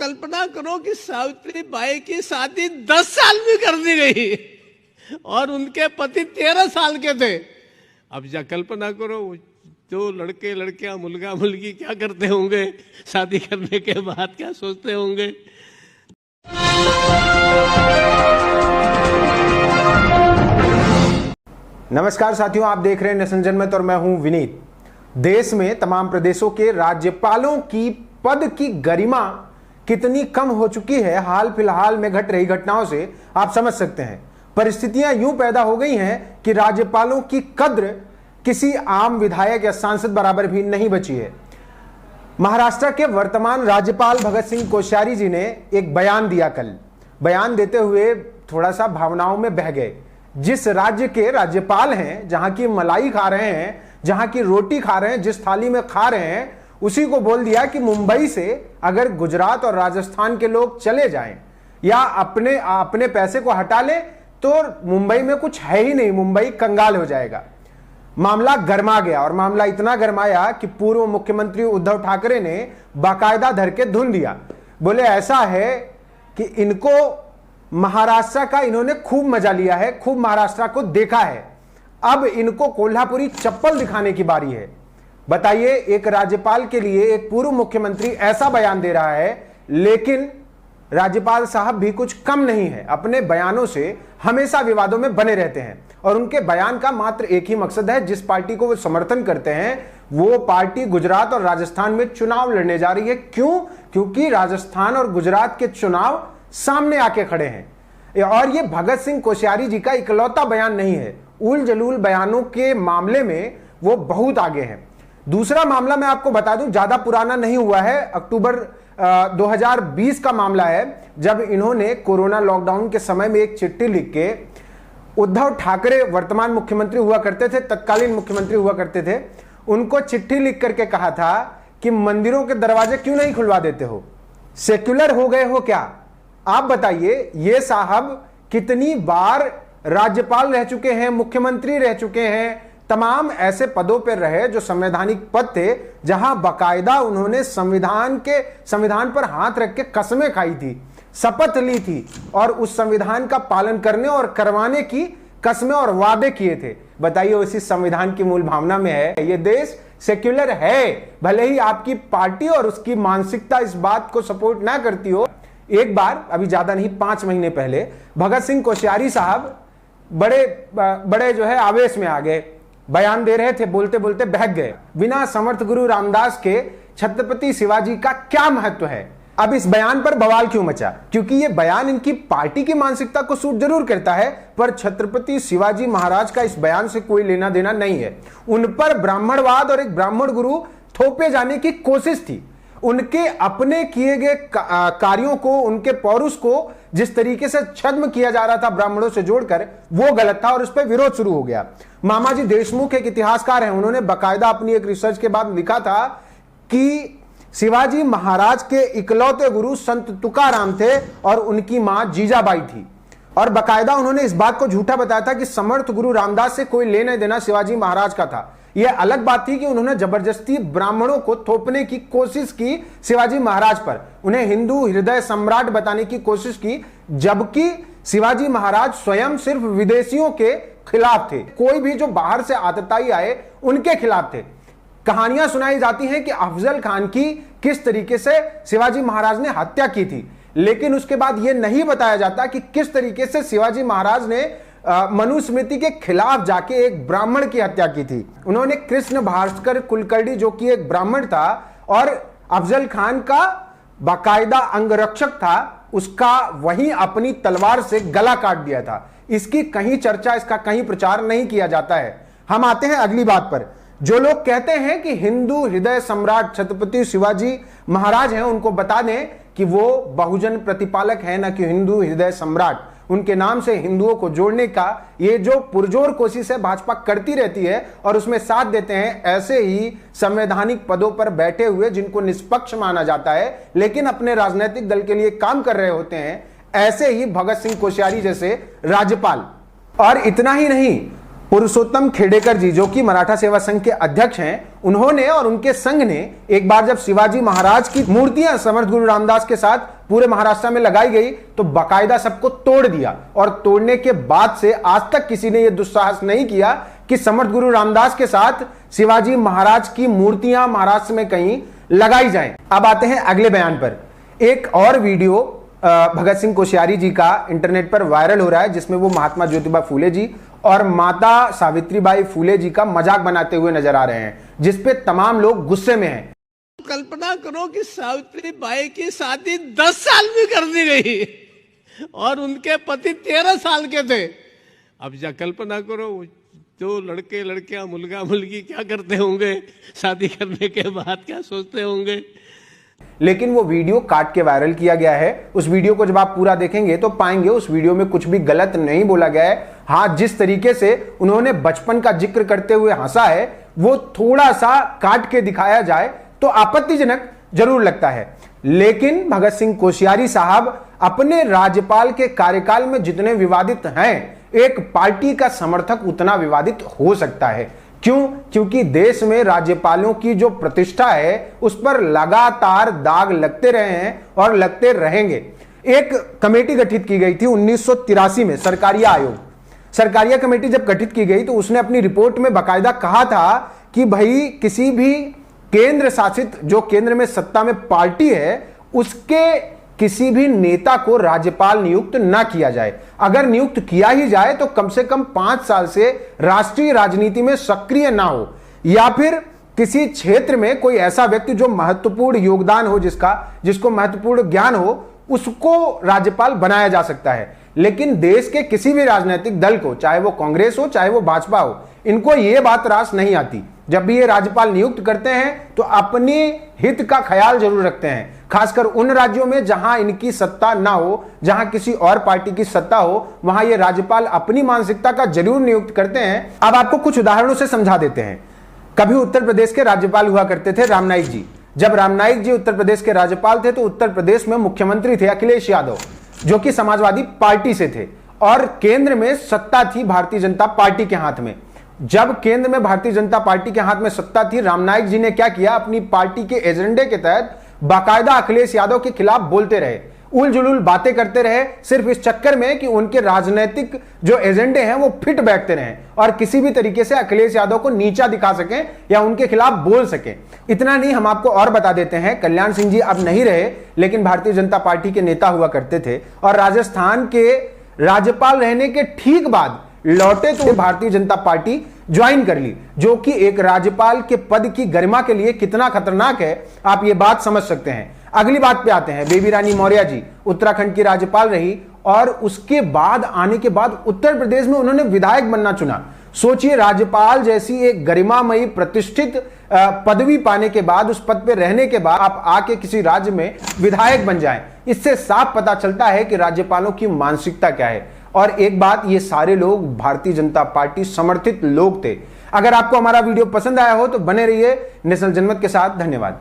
कल्पना करो कि सावित्री बाई की शादी 10 साल में कर दी गई और उनके पति 13 साल के थे। अब जा कल्पना करो जो लड़के लड़कियां मुलगा मुलगी क्या करते होंगे, शादी करने के बाद क्या सोचते होंगे। नमस्कार साथियों, आप देख रहे हैं नेशन जनमत और मैं हूं विनीत। देश में तमाम प्रदेशों के राज्यपालों की पद की गरिमा कितनी कम हो चुकी है हाल फिलहाल में घट रही घटनाओं से आप समझ सकते हैं। परिस्थितियां यूं पैदा हो गई हैं कि राज्यपालों की कद्र किसी आम विधायक या सांसद बराबर भी नहीं बची है। महाराष्ट्र के वर्तमान राज्यपाल भगत सिंह कोश्यारी जी ने एक बयान दिया। कल बयान देते हुए थोड़ा सा भावनाओं में बह गए। जिस राज्य के राज्यपाल हैं, जहां की मलाई खा रहे हैं, जहां की रोटी खा रहे हैं, जिस थाली में खा रहे हैं, उसी को बोल दिया कि मुंबई से अगर गुजरात और राजस्थान के लोग चले जाएं या अपने पैसे को हटा ले तो मुंबई में कुछ है ही नहीं, मुंबई कंगाल हो जाएगा। मामला गर्मा गया और मामला इतना गर्माया कि पूर्व मुख्यमंत्री उद्धव ठाकरे ने बाकायदा धर के धुन दिया। बोले ऐसा है कि इनको महाराष्ट्र का इन्होंने खूब मजा लिया है, खूब महाराष्ट्र को देखा है, अब इनको कोल्हापुरी चप्पल दिखाने की बारी है। बताइए, एक राज्यपाल के लिए एक पूर्व मुख्यमंत्री ऐसा बयान दे रहा है, लेकिन राज्यपाल साहब भी कुछ कम नहीं है। अपने बयानों से हमेशा विवादों में बने रहते हैं और उनके बयान का मात्र एक ही मकसद है, जिस पार्टी को वो समर्थन करते हैं वो पार्टी गुजरात और राजस्थान में चुनाव लड़ने जा रही है। क्यों? क्योंकि राजस्थान और गुजरात के चुनाव सामने आके खड़े हैं। और ये भगत सिंह कोश्यारी जी का इकलौता बयान नहीं है, उल जलूल बयानों के मामले में वो बहुत आगे हैं। दूसरा मामला मैं आपको बता दूं, ज्यादा पुराना नहीं हुआ है, अक्टूबर 2020 का मामला है, जब इन्होंने कोरोना लॉकडाउन के समय में एक चिट्ठी लिख के उद्धव ठाकरे वर्तमान मुख्यमंत्री हुआ करते थे, तत्कालीन मुख्यमंत्री हुआ करते थे, उनको चिट्ठी लिख करके कहा था कि मंदिरों के दरवाजे क्यों नहीं खुलवा देते हो, सेक्युलर हो गए हो क्या? आप बताइए, ये साहब कितनी बार राज्यपाल रह चुके हैं, मुख्यमंत्री रह चुके हैं, तमाम ऐसे पदों पर रहे जो संवैधानिक पद थे, जहां बाकायदा उन्होंने संविधान पर हाथ रख के कस्में खाई थी, शपथ ली थी और उस संविधान का पालन करने और करवाने की कस्में और वादे किए थे। बताइए, उसी संविधान की मूल भावना में है ये देश, सेक्युलर है। भले ही आपकी पार्टी और उसकी मानसिकता इस बात को सपोर्ट ना करती हो। एक बार, अभी ज्यादा नहीं, 5 महीने पहले भगत सिंह कोश्यारी साहब बड़े जो है आवेश में आ गए, बयान दे रहे थे, बोलते बोलते बहक गए। बिना समर्थ गुरु रामदास के छत्रपति शिवाजी का क्या महत्व है? अब इस बयान पर बवाल क्यों मचा? क्योंकि यह बयान इनकी पार्टी की मानसिकता को सूट जरूर करता है, पर छत्रपति शिवाजी महाराज का इस बयान से कोई लेना देना नहीं है। उन पर ब्राह्मणवाद और एक ब्राह्मण गुरु थोपे जाने की कोशिश थी। उनके अपने किए गए कार्यों को, उनके पौरुष को जिस तरीके से छद्म किया जा रहा था ब्राह्मणों से जोड़कर, वो गलत था और उस पर विरोध शुरू हो गया। मामाजी देशमुख एक इतिहासकार हैं, उन्होंने बाकायदा अपनी एक रिसर्च के बाद लिखा था कि शिवाजी महाराज के इकलौते गुरु संत तुकाराम थे और उनकी मां जीजाबाई थी। और बाकायदा उन्होंने इस बात को झूठा बताया था कि समर्थ गुरु रामदास से कोई लेना देना शिवाजी महाराज का था। यह अलग बात थी कि उन्होंने जबरदस्ती ब्राह्मणों को थोपने की कोशिश की शिवाजी महाराज पर, उन्हें हिंदू हृदय सम्राट बताने की कोशिश की, जबकि शिवाजी महाराज स्वयं सिर्फ विदेशियों के खिलाफ थे। कोई भी जो बाहर से आतताई आए उनके खिलाफ थे। कहानियां सुनाई जाती हैं कि अफजल खान की किस तरीके से शिवाजी महाराज ने हत्या की थी, लेकिन उसके बाद यह नहीं बताया जाता कि किस तरीके से शिवाजी महाराज ने मनुस्मृति के खिलाफ जाके एक ब्राह्मण की हत्या की थी। उन्होंने कृष्ण भास्कर कुलकर्णी, जो कि एक ब्राह्मण था और अफजल खान का बाकायदा अंगरक्षक था, उसका वहीं अपनी तलवार से गला काट दिया था। इसकी कहीं चर्चा, इसका कहीं प्रचार नहीं किया जाता है। हम आते हैं अगली बात पर। जो लोग कहते हैं कि हिंदू हृदय सम्राट छत्रपति शिवाजी महाराज हैं, उनको बता दें कि वो बहुजन प्रतिपालक है, ना कि हिंदू हृदय सम्राट। उनके नाम से हिंदुओं को जोड़ने का ये जो पुरजोर कोशिश है भाजपा करती रहती है और उसमें साथ देते हैं ऐसे ही संवैधानिक पदों पर बैठे हुए जिनको निष्पक्ष माना जाता है, लेकिन अपने राजनीतिक दल के लिए काम कर रहे होते हैं, ऐसे ही भगत सिंह कोश्यारी जैसे राज्यपाल। और इतना ही नहीं, पुरुषोत्तम खेडेकर जी, जो कि मराठा सेवा संघ के अध्यक्ष हैं, उन्होंने और उनके संघ ने एक बार जब शिवाजी महाराज की मूर्तियां समर्थ गुरु रामदास के साथ पूरे महाराष्ट्र में लगाई गई तो बाकायदा सबको तोड़ दिया। और तोड़ने के बाद से आज तक किसी ने यह दुस्साहस नहीं किया कि समर्थ गुरु रामदास के साथ शिवाजी महाराज की मूर्तियां महाराष्ट्र में कहीं लगाई जाएं। अब आते हैं अगले बयान पर। एक और वीडियो भगत सिंह कोश्यारी जी का इंटरनेट पर वायरल हो रहा है, जिसमें वो महात्मा ज्योतिबा फूले जी और माता सावित्रीबाई फूले जी का मजाक बनाते हुए नजर आ रहे हैं, जिसपे तमाम लोग गुस्से में हैं। कल्पना करो कि सावित्रीबाई की शादी 10 साल में कर दी गई और उनके पति 13 साल के थे। अब जा कल्पना करो जो लड़के लड़कियां मुलगा मुलगी क्या करते होंगे, शादी करने के बाद क्या सोचते होंगे। लेकिन वो वीडियो काट के वायरल किया गया है। उस वीडियो को जब आप पूरा देखेंगे तो पाएंगे उस वीडियो में कुछ भी गलत नहीं बोला गया है। हाँ, जिस तरीके से उन्होंने बचपन का जिक्र करते हुए हंसा है वो थोड़ा सा काट के दिखाया जाए तो आपत्तिजनक जरूर लगता है। लेकिन भगत सिंह कोश्यारी साहब अपने राज्यपाल के कार्यकाल में जितने विवादित हैं, एक पार्टी का समर्थक उतना विवादित हो सकता है। क्यों? क्योंकि देश में राज्यपालों की जो प्रतिष्ठा है उस पर लगातार दाग लगते रहे हैं और लगते रहेंगे। एक कमेटी गठित की गई थी 1983 में, सरकारिया आयोग। सरकारिया कमेटी जब गठित की गई तो उसने अपनी रिपोर्ट में बाकायदा कहा था कि भाई किसी भी केंद्र शासित, जो केंद्र में सत्ता में पार्टी है, उसके किसी भी नेता को राज्यपाल नियुक्त ना किया जाए। अगर नियुक्त किया ही जाए तो कम से कम 5 साल से राष्ट्रीय राजनीति में सक्रिय ना हो, या फिर किसी क्षेत्र में कोई ऐसा व्यक्ति जो महत्वपूर्ण योगदान हो, जिसको महत्वपूर्ण ज्ञान हो, उसको राज्यपाल बनाया जा सकता है। लेकिन देश के किसी भी राजनीतिक दल को, चाहे वो कांग्रेस हो चाहे वो भाजपा हो, इनको यह बात रास नहीं आती। जब भी ये राज्यपाल नियुक्त करते हैं तो अपने हित का ख्याल जरूर रखते हैं, खासकर उन राज्यों में जहां इनकी सत्ता ना हो, जहां किसी और पार्टी की सत्ता हो, वहां ये राज्यपाल अपनी मानसिकता का जरूर नियुक्त करते हैं। अब आपको कुछ उदाहरणों से समझा देते हैं। कभी उत्तर प्रदेश के राज्यपाल हुआ करते थे रामनाईक जी। जब रामनाईक जी उत्तर प्रदेश के राज्यपाल थे तो उत्तर प्रदेश में मुख्यमंत्री थे अखिलेश यादव, जो कि समाजवादी पार्टी से थे, और केंद्र में सत्ता थी भारतीय जनता पार्टी के हाथ में। जब केंद्र में भारतीय जनता पार्टी के हाथ में सत्ता थी, रामनाईक जी ने क्या किया, अपनी पार्टी के एजेंडे के तहत बाकायदा अखिलेश यादव के खिलाफ बोलते रहे, उलझुल बातें करते रहे, सिर्फ इस चक्कर में कि उनके राजनीतिक जो एजेंडे हैं वो फिट बैठते रहें और किसी भी तरीके से अखिलेश यादव को नीचा दिखा सकें या उनके खिलाफ बोल सकें। इतना नहीं, हम आपको और बता देते हैं, कल्याण सिंह जी अब नहीं रहे, लेकिन भारतीय जनता पार्टी के नेता हुआ करते थे और राजस्थान के राज्यपाल रहने के ठीक बाद लौटे तो भारतीय जनता पार्टी ज्वाइन कर ली, जो कि एक राज्यपाल के पद की गरिमा के लिए कितना खतरनाक है आप ये बात समझ सकते हैं। अगली बात पे आते हैं। बेबी रानी मौर्य जी उत्तराखंड की राज्यपाल रही और उसके बाद आने के बाद उत्तर प्रदेश में उन्होंने विधायक बनना चुना। सोचिए, राज्यपाल जैसी एक गरिमामयी प्रतिष्ठित पदवी पाने के बाद, उस पद पे रहने के बाद आप आके किसी राज्य में विधायक बन जाएं। इससे साफ पता चलता है कि राज्यपालों की मानसिकता क्या है। और एक बात, ये सारे लोग भारतीय जनता पार्टी समर्थित लोग थे। अगर आपको हमारा वीडियो पसंद आया हो तो बने रहिए नेशनल जनमत के साथ। धन्यवाद।